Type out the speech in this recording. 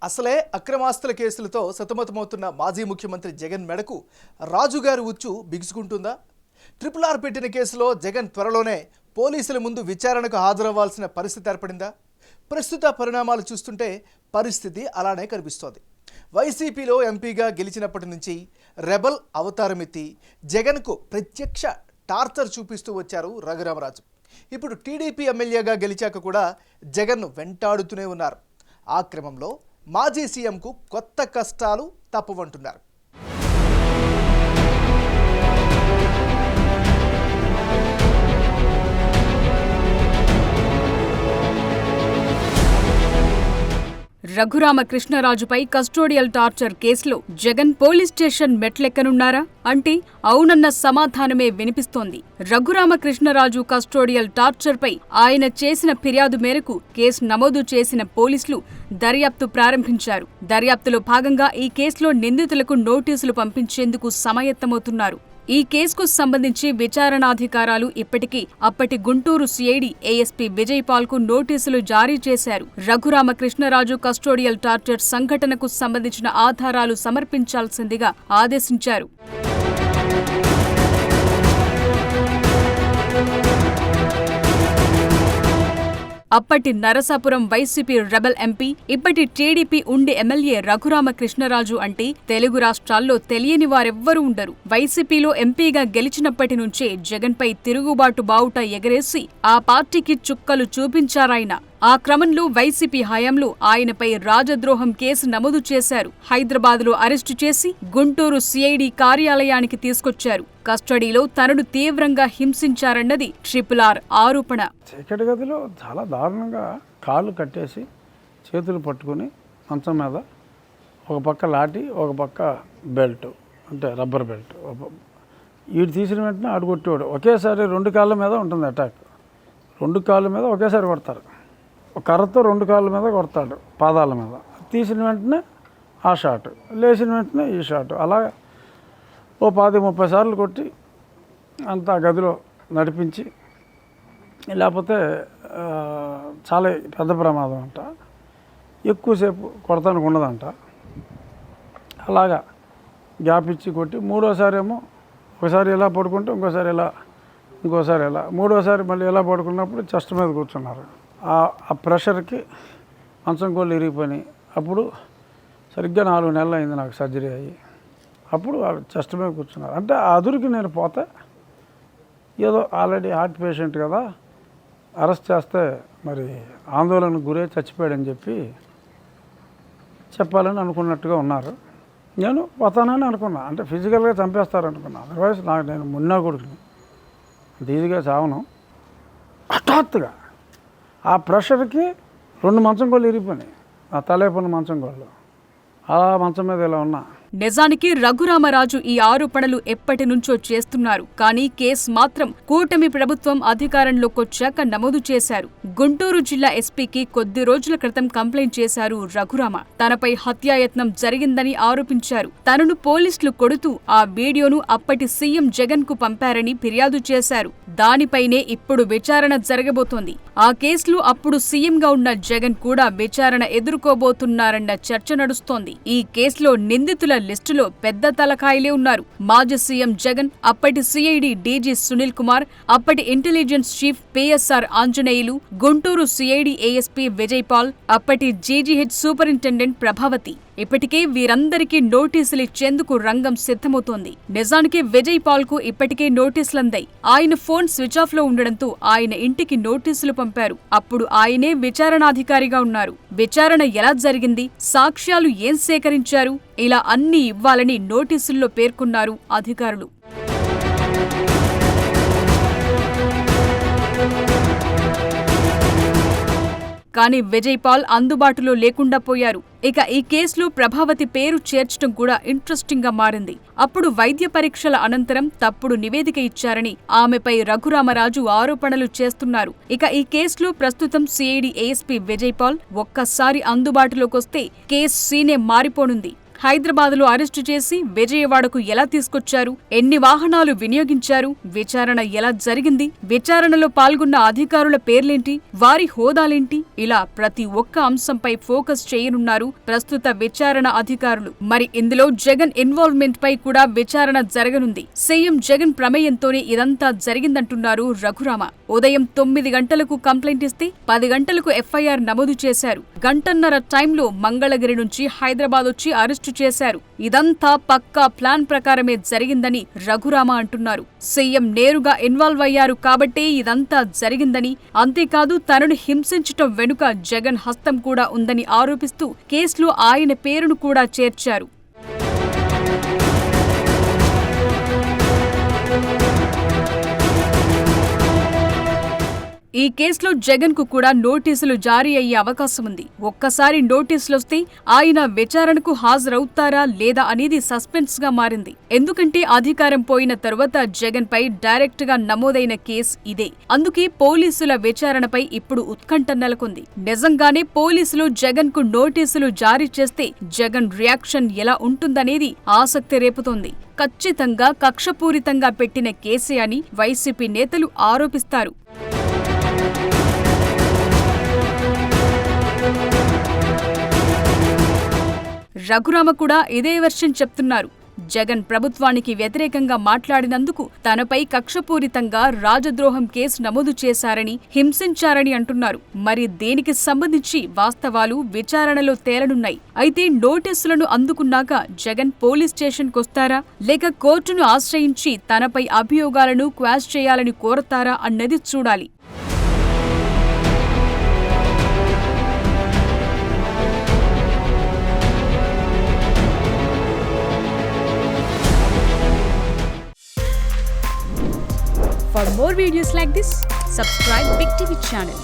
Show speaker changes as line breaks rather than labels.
అసలే అక్రమాస్తుల కేసులతో సతమతమవుతున్న మాజీ ముఖ్యమంత్రి జగన్ మెడకు రాజుగారి ఉచ్చు బిగుసుకుంటుందా? RRR పెట్టిన కేసులో జగన్ త్వరలోనే పోలీసుల ముందు విచారణకు హాజరవ్వాల్సిన పరిస్థితి ఏర్పడిందా? ప్రస్తుత పరిణామాలు చూస్తుంటే పరిస్థితి అలానే కనిపిస్తోంది. వైసీపీలో ఎంపీగా గెలిచినప్పటి నుంచి రెబల్ అవతారమెత్తి జగన్కు ప్రత్యక్ష టార్చర్ చూపిస్తూ వచ్చారు రఘురామరాజు. ఇప్పుడు టీడీపీ ఎమ్మెల్యేగా గెలిచాక కూడా జగన్ను వెంటాడుతూనే ఉన్నారు. ఆ క్రమంలో మాజీ సీఎంకు కొత్త కష్టాలు తప్పవంటున్నారు.
రఘురామకృష్ణరాజుపై కస్టోడియల్ టార్చర్ కేసులో జగన్ పోలీస్ స్టేషన్ మెట్లెక్కనున్నారా అంటే అవునన్న సమాధానమే వినిపిస్తోంది. రఘురామకృష్ణరాజు కస్టోడియల్ టార్చర్పై ఆయన చేసిన ఫిర్యాదు మేరకు కేసు నమోదు చేసిన పోలీసులు దర్యాప్తు ప్రారంభించారు. దర్యాప్తులో భాగంగా ఈ కేసులో నిందితులకు నోటీసులు పంపించేందుకు సమాయత్తమవుతున్నారు. ఈ కేసుకు సంబంధించి విచారణాధికారాలు ఇప్పటికీ అప్పటి గుంటూరు సిఐడి ఏఎస్పీ విజయ్ పాల్కు నోటీసులు జారీ చేశారు. రఘురామకృష్ణరాజు కస్టోడియల్ టార్చర్ సంఘటనకు సంబంధించిన ఆధారాలు సమర్పించాల్సిందిగా ఆదేశించారు. అప్పటి నరసాపురం వైసీపీ రెబల్ ఎంపీ, ఇప్పటి టీడీపీ ఉండి ఎమ్మెల్యే రఘురామకృష్ణరాజు అంటే తెలుగు రాష్ట్రాల్లో తెలియని వారెవ్వరూ ఉండరు. వైసీపీలో ఎంపీగా గెలిచినప్పటి నుంచే జగన్పై తిరుగుబాటు బావుట ఎగరేసి ఆ పార్టీకి చుక్కలు చూపించారాయన. ఆ క్రమంలో వైసీపీ హయాంలో ఆయనపై రాజద్రోహం కేసు నమోదు చేశారు. హైదరాబాద్లో అరెస్టు చేసి గుంటూరు సిఐడి కార్యాలయానికి తీసుకొచ్చారు. కస్టడీలో తనను తీవ్రంగా హింసించారన్నది RRR ఆరోపణ.
చీకటి గదిలో చాలా దారుణంగా కాళ్ళు కట్టేసి చేతులు పట్టుకుని మంచం మీద ఒక పక్క లాఠీ ఒక పక్క బెల్ట్, అంటే రబ్బర్ బెల్ట్, వీడు తీసిన వెంటనే ఆడు కొట్టేవాడు. ఒకేసారి 2 కాళ్ళ మీద ఉంటుంది అటాక్. 2 కాళ్ళ మీద ఒకేసారి కొడతారు. ఒక కర్రతో 2 కాళ్ళ మీద కొడతాడు, పాదాల మీద. తీసిన వెంటనే ఆ షాట్, లేచిన వెంటనే ఈ షాట్. అలా ఓ 10-30 సార్లు కొట్టి అంతా గదిలో నడిపించి, లేకపోతే చాలా పెద్ద ప్రమాదం అంట, ఎక్కువసేపు కొడతానికి ఉండదంట. అలాగా గ్యాప్ ఇచ్చి కొట్టి మూడోసారి ఏమో ఒకసారి ఇలా పడుకుంటే ఇంకోసారి ఇలా, ఇంకోసారి ఇలా, మూడోసారి మళ్ళీ ఇలా పడుకున్నప్పుడు చెస్ట్ మీద కూర్చున్నారు. ఆ ప్రెషర్కి మంచం కోళ్ళు ఇరిగిపోయినాయి. అప్పుడు సరిగ్గా 4 నెలలు అయింది నాకు సర్జరీ అయ్యి. అప్పుడు వాళ్ళు చెస్ట్ మీద కూర్చున్నారు. అంటే ఆ అదురికి నేను పోతే ఏదో ఆల్రెడీ హార్ట్ పేషెంట్ కదా, అరెస్ట్ చేస్తే మరి ఆందోళనకు గురై చచ్చిపోయాడని చెప్పాలని అనుకున్నట్టుగా ఉన్నారు. నేను పోతానని అనుకున్నా, అంటే ఫిజికల్గా చంపేస్తారనుకున్నా. అదర్వైజ్ నేను మున్నా కొడుకుని అంత ఈజీగా చావను. హఠాత్తుగా ఆ ప్రెషర్కి 2 మంచం కోళ్ళు ఇరిగిపోయినాయి. ఆ తలేపన్న మంచం కోళ్ళు ఆ మంచం మీద ఇలా ఉన్నా.
నిజానికి రఘురామరాజు ఈ ఆరోపణలు ఎప్పటి నుంచో చేస్తున్నారు. కానీ కేసు మాత్రం కూటమి ప్రభుత్వం అధికారంలోకొచ్చాక నమోదు చేశారు. గుంటూరు జిల్లా ఎస్పీకి కొద్ది రోజుల క్రితం కంప్లైంట్ చేశారు రఘురామ. తనపై హత్యాయత్నం జరిగిందని ఆరోపించారు. తనను పోలీసులు కొడుతూ ఆ వీడియోను అప్పటి సీఎం జగన్ కు పంపారని ఫిర్యాదు చేశారు. దానిపైనే ఇప్పుడు విచారణ జరగబోతోంది. ఆ కేసులో అప్పుడు సీఎంగా ఉన్న జగన్ కూడా విచారణ ఎదుర్కోబోతున్నారన్న చర్చ నడుస్తోంది. ఈ కేసులో నిందితుల లిస్టులో పెద్ద తలకాయలే ఉన్నారు. మాజీ సీఎం జగన్, అప్పటి సిఐడి డీజీ సునీల్ కుమార్, అప్పటి intelligence chief PSR Anjaneyulu, Guntur CID ASP Vijay Paul, అప్పటి జీజీహెచ్ సూపరింటెండెంట్ ప్రభావతి. ఇప్పటికే వీరందరికీ నోటీసులు ఇచ్చేందుకు రంగం సిద్ధమవుతోంది. నిజానికి విజయ్ పాల్ కు ఇప్పటికే నోటీసులందాయి. ఆయన ఫోన్ స్విచ్ ఆఫ్ లో ఉండడంతో ఆయన ఇంటికి నోటీసులు పంపారు. అప్పుడు ఆయనే విచారణాధికారిగా ఉన్నారు. విచారణ ఎలా జరిగింది, సాక్ష్యాలు ఏం సేకరించారు, ఇలా అన్నీ ఇవ్వాలని నోటీసుల్లో పేర్కొన్నారు అధికారులు. కానీ విజయ్ పాల్ అందుబాటులో లేకుండా పోయారు. ఇక ఈ కేసులో ప్రభావతి పేరు చేర్చడం కూడా ఇంట్రెస్టింగ్ గా మారింది. అప్పుడు వైద్య పరీక్షల అనంతరం తప్పుడు నివేదిక ఇచ్చారని ఆమెపై రఘురామరాజు ఆరోపణలు చేస్తున్నారు. ఇక ఈ కేసులో ప్రస్తుతం సిఐడి ఏఎస్పీ విజయ్ పాల్ ఒక్కసారి అందుబాటులోకొస్తే కేసు సీనే మారిపోనుంది. హైదరాబాద్లో అరెస్టు చేసి విజయవాడకు ఎలా తీసుకొచ్చారు, ఎన్ని వాహనాలు వినియోగించారు, విచారణ ఎలా జరిగింది, విచారణలో పాల్గొన్న అధికారుల పేర్లేంటి, వారి హోదాలేంటి, ఇలా ప్రతి ఒక్క అంశంపై ఫోకస్ చేయనున్నారు ప్రస్తుత విచారణ అధికారులు. మరి ఇందులో జగన్ ఇన్వాల్వ్మెంట్ పై కూడా విచారణ జరగనుంది. సీఎం జగన్ ప్రమేయంతోనే ఇదంతా జరిగిందంటున్నారు రఘురామ. ఉదయం 9 గంటలకు కంప్లైంట్ ఇస్తే 10 గంటలకు ఎఫ్ఐఆర్ నమోదు చేశారు. గంటన్నర టైంలో మంగళగిరి నుంచి హైదరాబాద్ వచ్చి అరెస్టు చేశారు. ఇదంతా పక్కా ప్లాన్ ప్రకారమే జరిగిందని రఘురామ అంటున్నారు. సీఎం నేరుగా ఇన్వాల్వ్ అయ్యారు కాబట్టే ఇదంతా జరిగిందని, అంతేకాదు తనను హింసించటం వెనుక జగన్ హస్తం కూడా ఉందని ఆరోపిస్తూ కేసులో ఆయన పేరును కూడా చేర్చారు. ఈ కేసులో జగన్ కు కూడా నోటీసులు జారీ అయ్యే అవకాశం ఉంది. ఒక్కసారి నోటీసులొస్తే ఆయన విచారణకు హాజరవుతారా లేదా అనేది సస్పెన్స్ గా మారింది. ఎందుకంటే అధికారం పోయిన తరువాత జగన్ పై డైరెక్ట్ గా నమోదైన కేసు ఇదే. అందుకే పోలీసుల విచారణపై ఇప్పుడు ఉత్కంఠ నెలకొంది. నిజంగానే పోలీసులు జగన్ కు నోటీసులు జారీ చేస్తే జగన్ రియాక్షన్ ఎలా ఉంటుందనేది ఆసక్తి రేపుతోంది. ఖచ్చితంగా కక్షపూరితంగా పెట్టిన కేసే అని వైసీపీ నేతలు ఆరోపిస్తారు. రఘురామ కూడా ఇదే వెర్షన్ చెప్తున్నారు. జగన్ ప్రభుత్వానికి వ్యతిరేకంగా మాట్లాడినందుకు తనపై కక్షపూరితంగా రాజద్రోహం కేసు నమోదు చేశారని, హింసించారని అంటున్నారు. మరి దీనికి సంబంధించి వాస్తవాలు విచారణలో తేలనున్నాయి. అయితే నోటీసులను అందుకున్నాక జగన్ పోలీస్ స్టేషన్కొస్తారా లేక కోర్టును ఆశ్రయించి తనపై అభియోగాలను క్వాష్ చేయాలని కోరతారా అన్నది చూడాలి. For more videos like this, subscribe Big TV channel.